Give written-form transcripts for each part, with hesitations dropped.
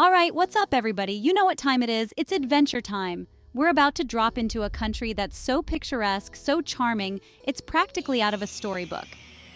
All right, what's up, everybody? You know what time it is. It's adventure time. We're about to drop into a country that's so picturesque, so charming, it's practically out of a storybook.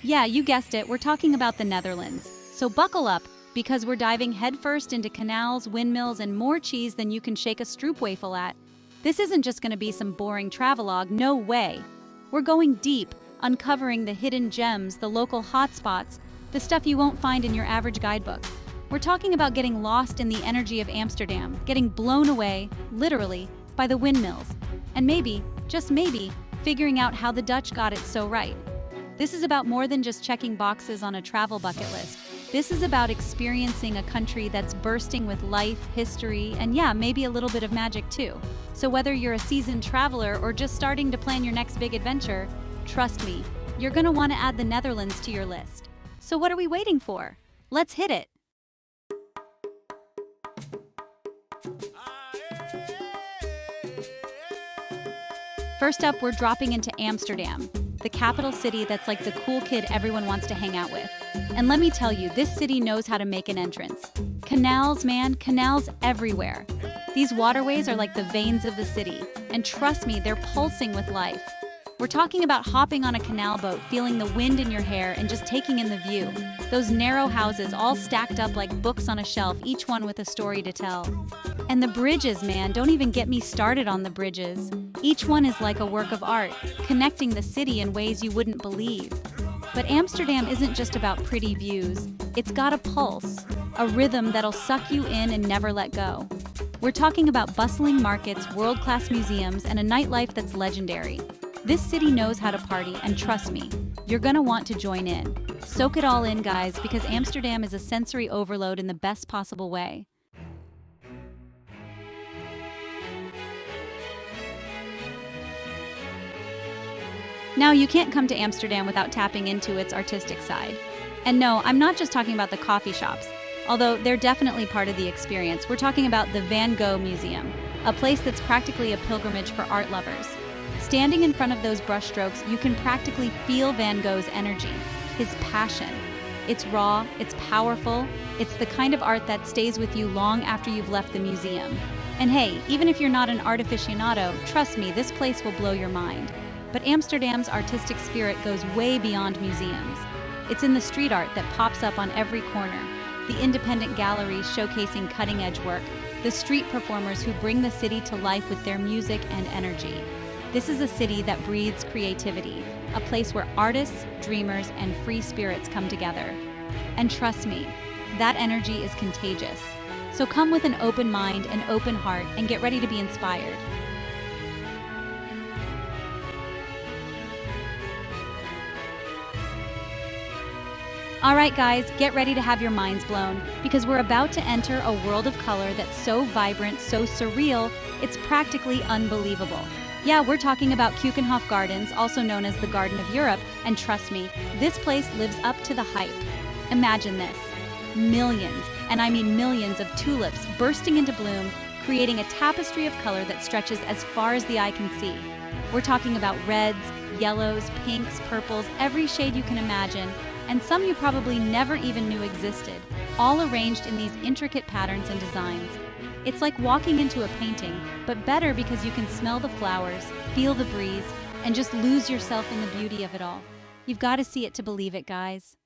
Yeah, you guessed it, we're talking about the Netherlands. So buckle up, because we're diving headfirst into canals, windmills, and more cheese than you can shake a stroopwafel at. This isn't just going to be some boring travelogue, no way. We're going deep, uncovering the hidden gems, the local hotspots, the stuff you won't find in your average guidebook. We're talking about getting lost in the energy of Amsterdam, getting blown away, literally, by the windmills, and maybe, just maybe, figuring out how the Dutch got it so right. This is about more than just checking boxes on a travel bucket list. This is about experiencing a country that's bursting with life, history, and yeah, maybe a little bit of magic too. So whether you're a seasoned traveler or just starting to plan your next big adventure, trust me, you're gonna want to add the Netherlands to your list. So what are we waiting for? Let's hit it! First up, we're dropping into Amsterdam, the capital city that's like the cool kid everyone wants to hang out with. And let me tell you, this city knows how to make an entrance. Canals, man, canals everywhere. These waterways are like the veins of the city, and trust me, they're pulsing with life. We're talking about hopping on a canal boat, feeling the wind in your hair, and just taking in the view. Those narrow houses all stacked up like books on a shelf, each one with a story to tell. And the bridges, man, don't even get me started on the bridges. Each one is like a work of art, connecting the city in ways you wouldn't believe. But Amsterdam isn't just about pretty views. It's got a pulse, a rhythm that'll suck you in and never let go. We're talking about bustling markets, world-class museums, and a nightlife that's legendary. This city knows how to party, and trust me, you're gonna want to join in. Soak it all in, guys, because Amsterdam is a sensory overload in the best possible way. Now, you can't come to Amsterdam without tapping into its artistic side. And no, I'm not just talking about the coffee shops, although they're definitely part of the experience. We're talking about the Van Gogh Museum, a place that's practically a pilgrimage for art lovers. Standing in front of those brushstrokes, you can practically feel Van Gogh's energy, his passion. It's raw, it's powerful, it's the kind of art that stays with you long after you've left the museum. And hey, even if you're not an art aficionado, trust me, this place will blow your mind. But Amsterdam's artistic spirit goes way beyond museums. It's in the street art that pops up on every corner, the independent galleries showcasing cutting-edge work, the street performers who bring the city to life with their music and energy. This is a city that breathes creativity, a place where artists, dreamers, and free spirits come together. And trust me, that energy is contagious. So come with an open mind and open heart and get ready to be inspired. All right, guys, get ready to have your minds blown, because we're about to enter a world of color that's so vibrant, so surreal, it's practically unbelievable. Yeah, we're talking about Keukenhof Gardens, also known as the Garden of Europe, and trust me, this place lives up to the hype. Imagine this. Millions, and I mean millions of tulips bursting into bloom, creating a tapestry of color that stretches as far as the eye can see. We're talking about reds, yellows, pinks, purples, every shade you can imagine, and some you probably never even knew existed, all arranged in these intricate patterns and designs. It's like walking into a painting, but better because you can smell the flowers, feel the breeze, and just lose yourself in the beauty of it all. You've got to see it to believe it, guys.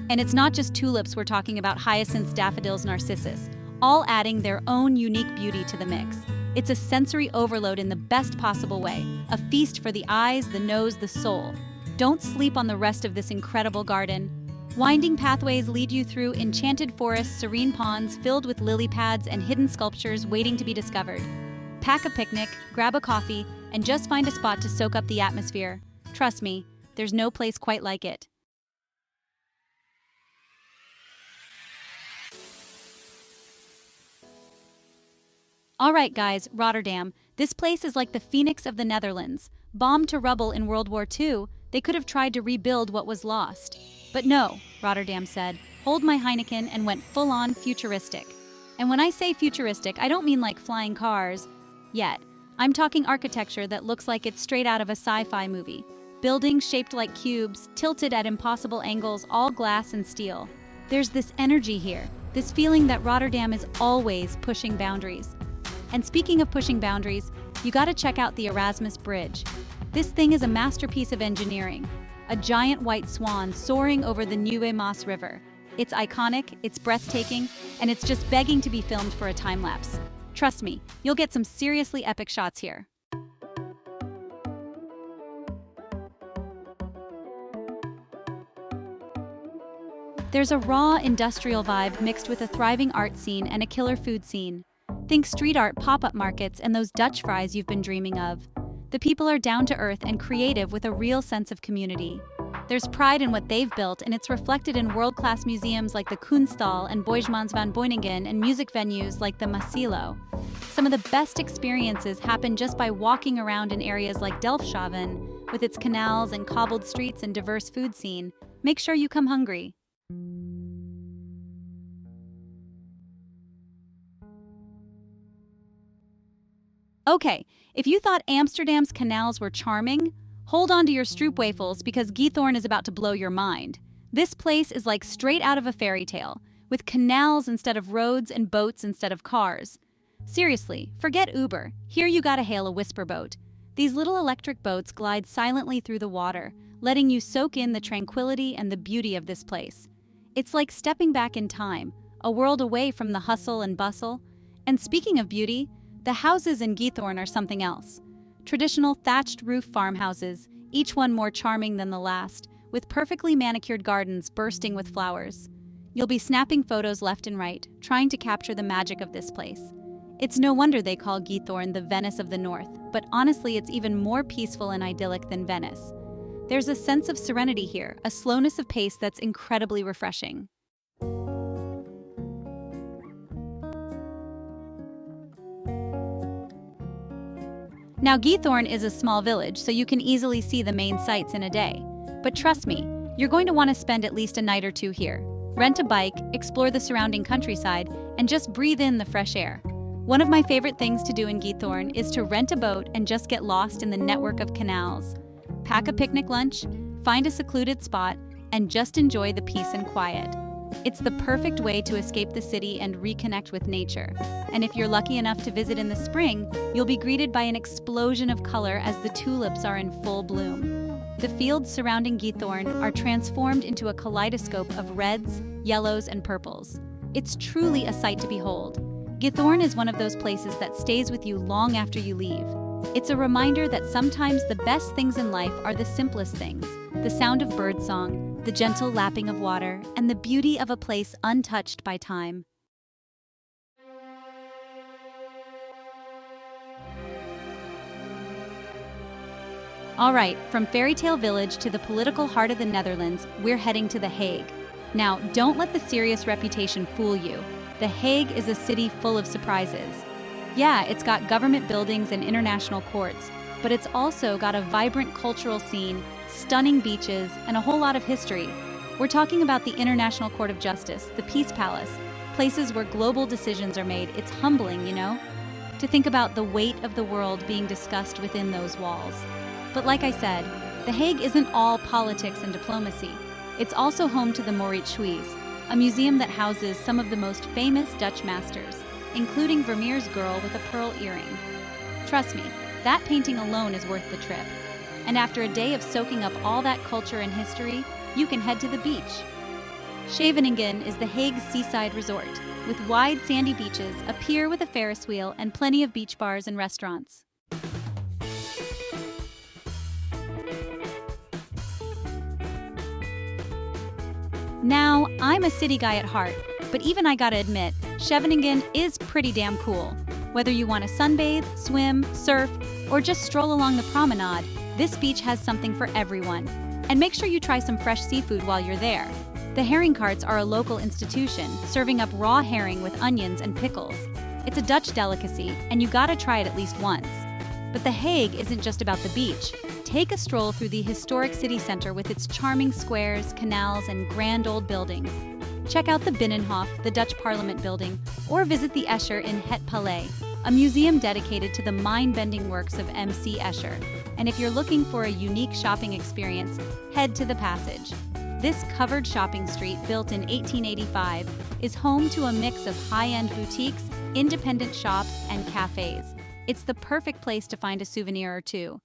And it's not just tulips, we're talking about hyacinths, daffodils, narcissus, all adding their own unique beauty to the mix. It's a sensory overload in the best possible way, a feast for the eyes, the nose, the soul. Don't sleep on the rest of this incredible garden. Winding pathways lead you through enchanted forests, serene ponds filled with lily pads and hidden sculptures waiting to be discovered. Pack a picnic, grab a coffee, and just find a spot to soak up the atmosphere. Trust me, there's no place quite like it. All right, guys, Rotterdam. This place is like the phoenix of the Netherlands. Bombed to rubble in World War II, they could have tried to rebuild what was lost. But no, Rotterdam said, hold my Heineken, and went full-on futuristic. And when I say futuristic, I don't mean like flying cars yet. I'm talking architecture that looks like it's straight out of a sci-fi movie. Buildings shaped like cubes, tilted at impossible angles, all glass and steel. There's this energy here, this feeling that Rotterdam is always pushing boundaries. And speaking of pushing boundaries, you gotta check out the Erasmus Bridge. This thing is a masterpiece of engineering. A giant white swan soaring over the Nieuwe Maas River. It's iconic, it's breathtaking, and it's just begging to be filmed for a time-lapse. Trust me, you'll get some seriously epic shots here. There's a raw industrial vibe mixed with a thriving art scene and a killer food scene. Think street art pop-up markets and those Dutch fries you've been dreaming of. The people are down to earth and creative with a real sense of community. There's pride in what they've built, and it's reflected in world-class museums like the Kunsthal and Boijmans van Beuningen and music venues like the Masilo. Some of the best experiences happen just by walking around in areas like Delfshaven, with its canals and cobbled streets and diverse food scene. Make sure you come hungry. Okay, if you thought Amsterdam's canals were charming, hold on to your stroopwafels because Giethoorn is about to blow your mind. This place is like straight out of a fairy tale, with canals instead of roads and boats instead of cars. Seriously, forget Uber. Here you gotta hail a whisper boat. These little electric boats glide silently through the water, letting you soak in the tranquility and the beauty of this place. It's like stepping back in time, a world away from the hustle and bustle. And speaking of beauty, the houses in Giethoorn are something else. Traditional thatched roof farmhouses, each one more charming than the last, with perfectly manicured gardens bursting with flowers. You'll be snapping photos left and right, trying to capture the magic of this place. It's no wonder they call Giethoorn the Venice of the North, but honestly it's even more peaceful and idyllic than Venice. There's a sense of serenity here, a slowness of pace that's incredibly refreshing. Now, Giethoorn is a small village, so you can easily see the main sights in a day. But trust me, you're going to want to spend at least a night or two here. Rent a bike, explore the surrounding countryside, and just breathe in the fresh air. One of my favorite things to do in Giethoorn is to rent a boat and just get lost in the network of canals. Pack a picnic lunch, find a secluded spot, and just enjoy the peace and quiet. It's the perfect way to escape the city and reconnect with nature. And if you're lucky enough to visit in the spring, you'll be greeted by an explosion of color as the tulips are in full bloom. The fields surrounding Giethoorn are transformed into a kaleidoscope of reds, yellows, and purples. It's truly a sight to behold. Giethoorn is one of those places that stays with you long after you leave. It's a reminder that sometimes the best things in life are the simplest things. The sound of birdsong, the gentle lapping of water, and the beauty of a place untouched by time. All right, from fairy tale village to the political heart of the Netherlands, we're heading to The Hague. Now, don't let the serious reputation fool you. The Hague is a city full of surprises. Yeah, it's got government buildings and international courts, but it's also got a vibrant cultural scene, stunning beaches, and a whole lot of history. We're talking about the International Court of Justice, the Peace Palace, places where global decisions are made. It's humbling, you know? To think about the weight of the world being discussed within those walls. But like I said, The Hague isn't all politics and diplomacy. It's also home to the Mauritshuis, a museum that houses some of the most famous Dutch masters, including Vermeer's Girl with a Pearl Earring. Trust me, that painting alone is worth the trip. And after a day of soaking up all that culture and history, you can head to the beach. Scheveningen is The Hague's seaside resort, with wide sandy beaches, a pier with a Ferris wheel, and plenty of beach bars and restaurants. Now, I'm a city guy at heart, but even I gotta admit, Scheveningen is pretty damn cool. Whether you want to sunbathe, swim, surf, or just stroll along the promenade, this beach has something for everyone. And make sure you try some fresh seafood while you're there. The herring carts are a local institution, serving up raw herring with onions and pickles. It's a Dutch delicacy, and you gotta try it at least once. But The Hague isn't just about the beach. Take a stroll through the historic city center with its charming squares, canals, and grand old buildings. Check out the Binnenhof, the Dutch Parliament building, or visit the Escher in Het Palais, a museum dedicated to the mind-bending works of MC Escher. And if you're looking for a unique shopping experience, head to the Passage. This covered shopping street, built in 1885, is home to a mix of high-end boutiques, independent shops, and cafes. It's the perfect place to find a souvenir or two.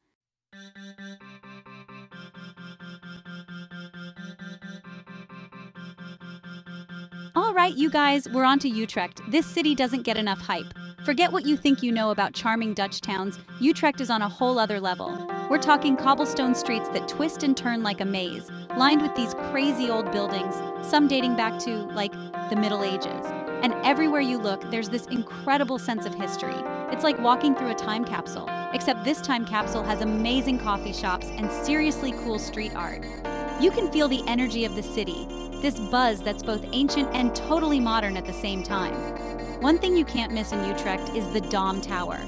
All right, you guys, we're on to Utrecht. This city doesn't get enough hype. Forget what you think you know about charming Dutch towns. Utrecht is on a whole other level. We're talking cobblestone streets that twist and turn like a maze, lined with these crazy old buildings, some dating back to, like, the Middle Ages. And everywhere you look, there's this incredible sense of history. It's like walking through a time capsule, except this time capsule has amazing coffee shops and seriously cool street art. You can feel the energy of the city, this buzz that's both ancient and totally modern at the same time. One thing you can't miss in Utrecht is the Dom Tower.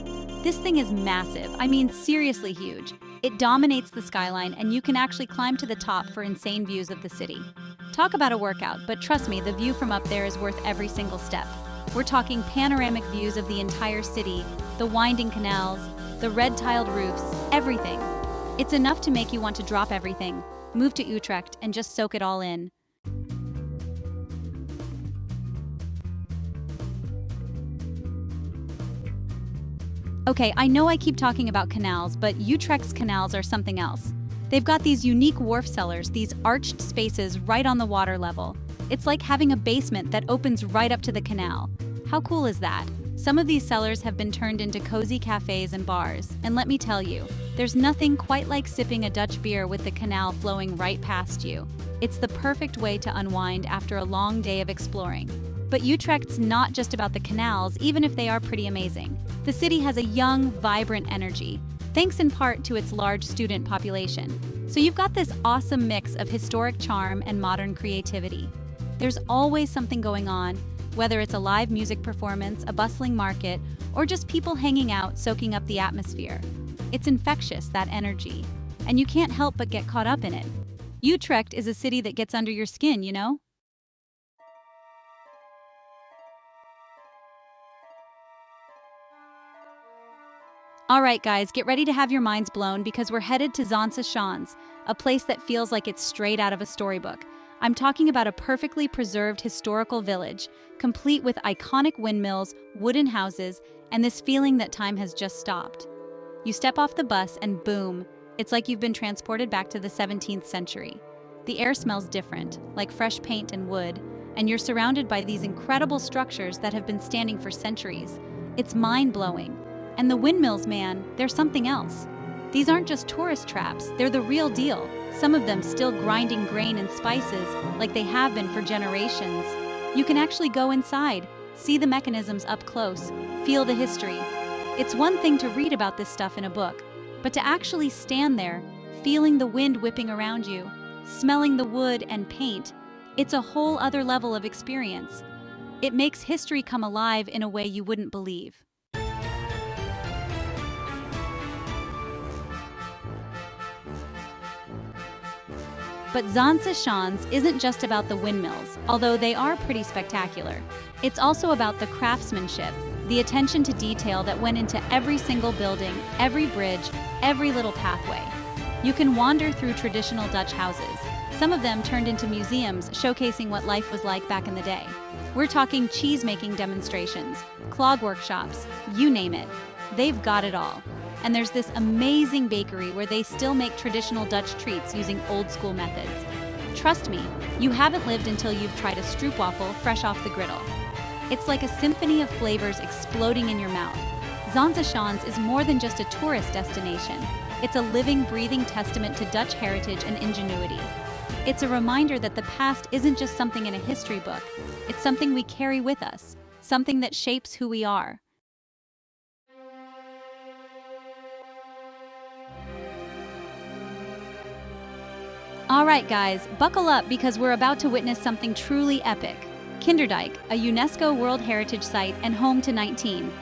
This thing is massive, I mean seriously huge. It dominates the skyline, and you can actually climb to the top for insane views of the city. Talk about a workout, but trust me, the view from up there is worth every single step. We're talking panoramic views of the entire city, the winding canals, the red-tiled roofs, everything. It's enough to make you want to drop everything, move to Utrecht, and just soak it all in. Okay, I know I keep talking about canals, but Utrecht's canals are something else. They've got these unique wharf cellars, these arched spaces right on the water level. It's like having a basement that opens right up to the canal. How cool is that? Some of these cellars have been turned into cozy cafes and bars, and let me tell you, there's nothing quite like sipping a Dutch beer with the canal flowing right past you. It's the perfect way to unwind after a long day of exploring. But Utrecht's not just about the canals, even if they are pretty amazing. The city has a young, vibrant energy, thanks in part to its large student population. So you've got this awesome mix of historic charm and modern creativity. There's always something going on, whether it's a live music performance, a bustling market, or just people hanging out, soaking up the atmosphere. It's infectious, that energy, and you can't help but get caught up in it. Utrecht is a city that gets under your skin, you know? All right, guys, get ready to have your minds blown because we're headed to Zaanse Schans, a place that feels like it's straight out of a storybook. I'm talking about a perfectly preserved historical village, complete with iconic windmills, wooden houses, and this feeling that time has just stopped. You step off the bus and boom, it's like you've been transported back to the 17th century. The air smells different, like fresh paint and wood, and you're surrounded by these incredible structures that have been standing for centuries. It's mind-blowing. And the windmills, man, they're something else. These aren't just tourist traps, they're the real deal. Some of them still grinding grain and spices like they have been for generations. You can actually go inside, see the mechanisms up close, feel the history. It's one thing to read about this stuff in a book, but to actually stand there, feeling the wind whipping around you, smelling the wood and paint, it's a whole other level of experience. It makes history come alive in a way you wouldn't believe. But Zaanse Schans isn't just about the windmills, although they are pretty spectacular. It's also about the craftsmanship, the attention to detail that went into every single building, every bridge, every little pathway. You can wander through traditional Dutch houses, some of them turned into museums showcasing what life was like back in the day. We're talking cheese-making demonstrations, clog workshops, you name it. They've got it all. And there's this amazing bakery where they still make traditional Dutch treats using old-school methods. Trust me, you haven't lived until you've tried a stroopwafel fresh off the griddle. It's like a symphony of flavors exploding in your mouth. Zaanse Schans is more than just a tourist destination. It's a living, breathing testament to Dutch heritage and ingenuity. It's a reminder that the past isn't just something in a history book. It's something we carry with us, something that shapes who we are. All right, guys, buckle up because we're about to witness something truly epic. Kinderdijk, a UNESCO World Heritage Site and home to 19.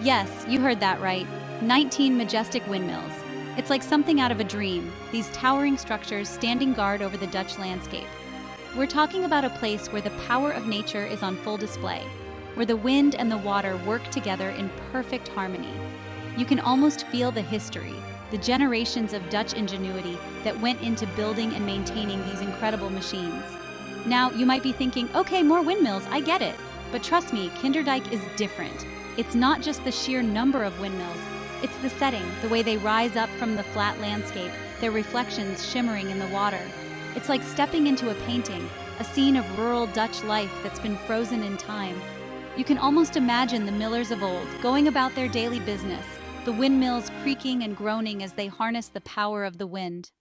Yes, you heard that right. 19 majestic windmills. It's like something out of a dream, these towering structures standing guard over the Dutch landscape. We're talking about a place where the power of nature is on full display. where the wind and the water work together in perfect harmony. You can almost feel the history, the generations of Dutch ingenuity that went into building and maintaining these incredible machines. Now, you might be thinking, okay, more windmills, I get it. But trust me, Kinderdijk is different. It's not just the sheer number of windmills, it's the setting, the way they rise up from the flat landscape, their reflections shimmering in the water. It's like stepping into a painting, a scene of rural Dutch life that's been frozen in time. You can almost imagine the millers of old going about their daily business, the windmills creaking and groaning as they harness the power of the wind.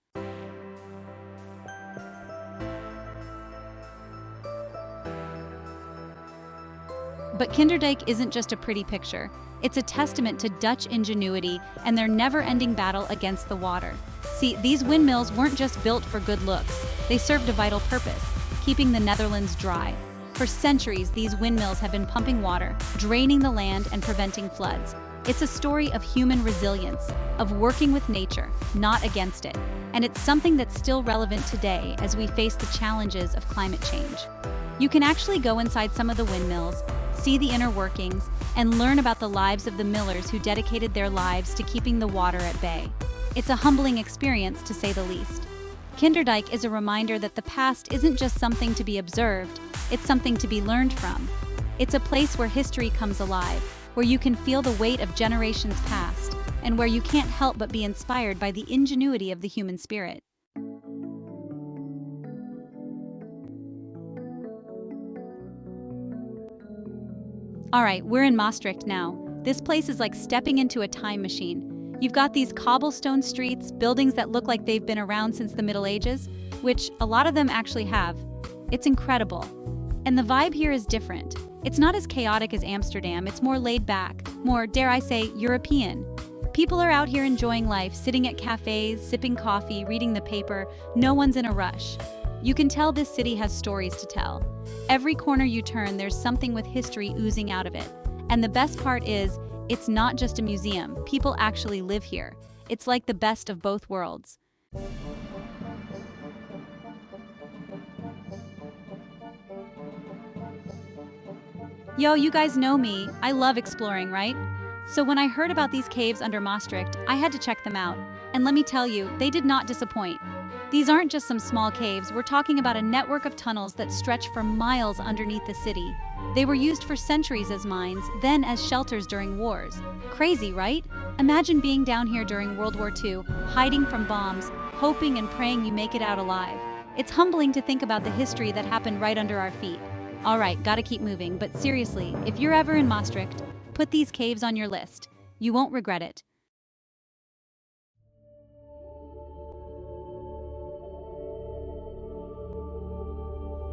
But Kinderdijk isn't just a pretty picture. It's a testament to Dutch ingenuity and their never-ending battle against the water. See, these windmills weren't just built for good looks. They served a vital purpose, keeping the Netherlands dry. For centuries, these windmills have been pumping water, draining the land and preventing floods. It's a story of human resilience, of working with nature, not against it. And it's something that's still relevant today as we face the challenges of climate change. You can actually go inside some of the windmills, see the inner workings, and learn about the lives of the millers who dedicated their lives to keeping the water at bay. It's a humbling experience, to say the least. Kinderdijk is a reminder that the past isn't just something to be observed, it's something to be learned from. It's a place where history comes alive, where you can feel the weight of generations past, and where you can't help but be inspired by the ingenuity of the human spirit. All right, we're in Maastricht now. This place is like stepping into a time machine. You've got these cobblestone streets, buildings that look like they've been around since the Middle Ages, which a lot of them actually have. It's incredible. And the vibe here is different. It's not as chaotic as Amsterdam, it's more laid back, more, dare I say, European. People are out here enjoying life, sitting at cafes, sipping coffee, reading the paper. No one's in a rush. You can tell this city has stories to tell. Every corner you turn, there's something with history oozing out of it. And the best part is, it's not just a museum. People actually live here. It's like the best of both worlds. Yo, you guys know me. I love exploring, right? So when I heard about these caves under Maastricht, I had to check them out. And let me tell you, they did not disappoint. These aren't just some small caves, we're talking about a network of tunnels that stretch for miles underneath the city. They were used for centuries as mines, then as shelters during wars. Crazy, right? Imagine being down here during World War II, hiding from bombs, hoping and praying you make it out alive. It's humbling to think about the history that happened right under our feet. All right, gotta keep moving, but seriously, if you're ever in Maastricht, put these caves on your list. You won't regret it.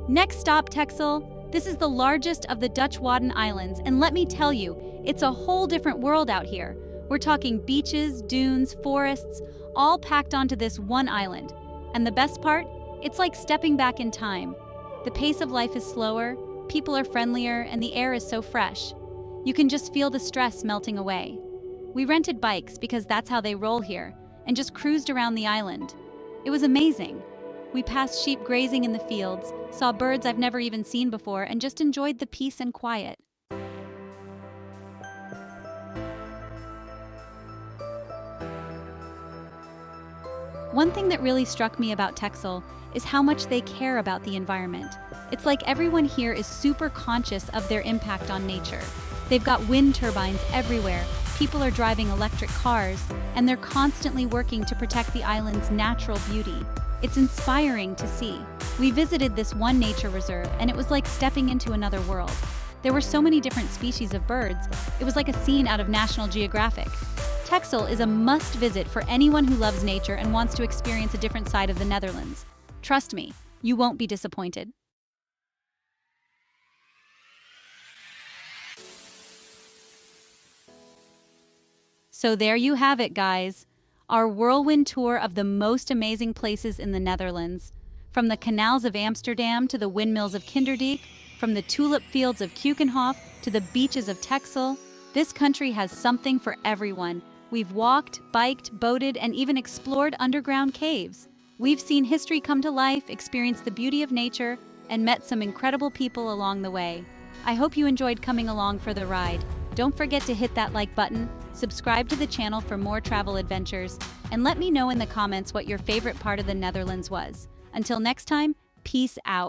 Next stop, Texel. This is the largest of the Dutch Wadden Islands, and let me tell you, it's a whole different world out here. We're talking beaches, dunes, forests, all packed onto this one island. And the best part? It's like stepping back in time. The pace of life is slower, people are friendlier, and the air is so fresh. You can just feel the stress melting away. We rented bikes because that's how they roll here, and just cruised around the island. It was amazing. We passed sheep grazing in the fields, saw birds I've never even seen before, and just enjoyed the peace and quiet. One thing that really struck me about Texel is how much they care about the environment. It's like everyone here is super conscious of their impact on nature. They've got wind turbines everywhere, people are driving electric cars, and they're constantly working to protect the island's natural beauty. It's inspiring to see. We visited this one nature reserve, and it was like stepping into another world. There were so many different species of birds, it was like a scene out of National Geographic. Texel is a must-visit for anyone who loves nature and wants to experience a different side of the Netherlands. Trust me, you won't be disappointed. So there you have it, guys. Our whirlwind tour of the most amazing places in the Netherlands. From the canals of Amsterdam to the windmills of Kinderdijk, from the tulip fields of Keukenhof to the beaches of Texel, this country has something for everyone. We've walked, biked, boated, and even explored underground caves. We've seen history come to life, experienced the beauty of nature, and met some incredible people along the way. I hope you enjoyed coming along for the ride. Don't forget to hit that like button, subscribe to the channel for more travel adventures, and let me know in the comments what your favorite part of the Netherlands was. Until next time, peace out.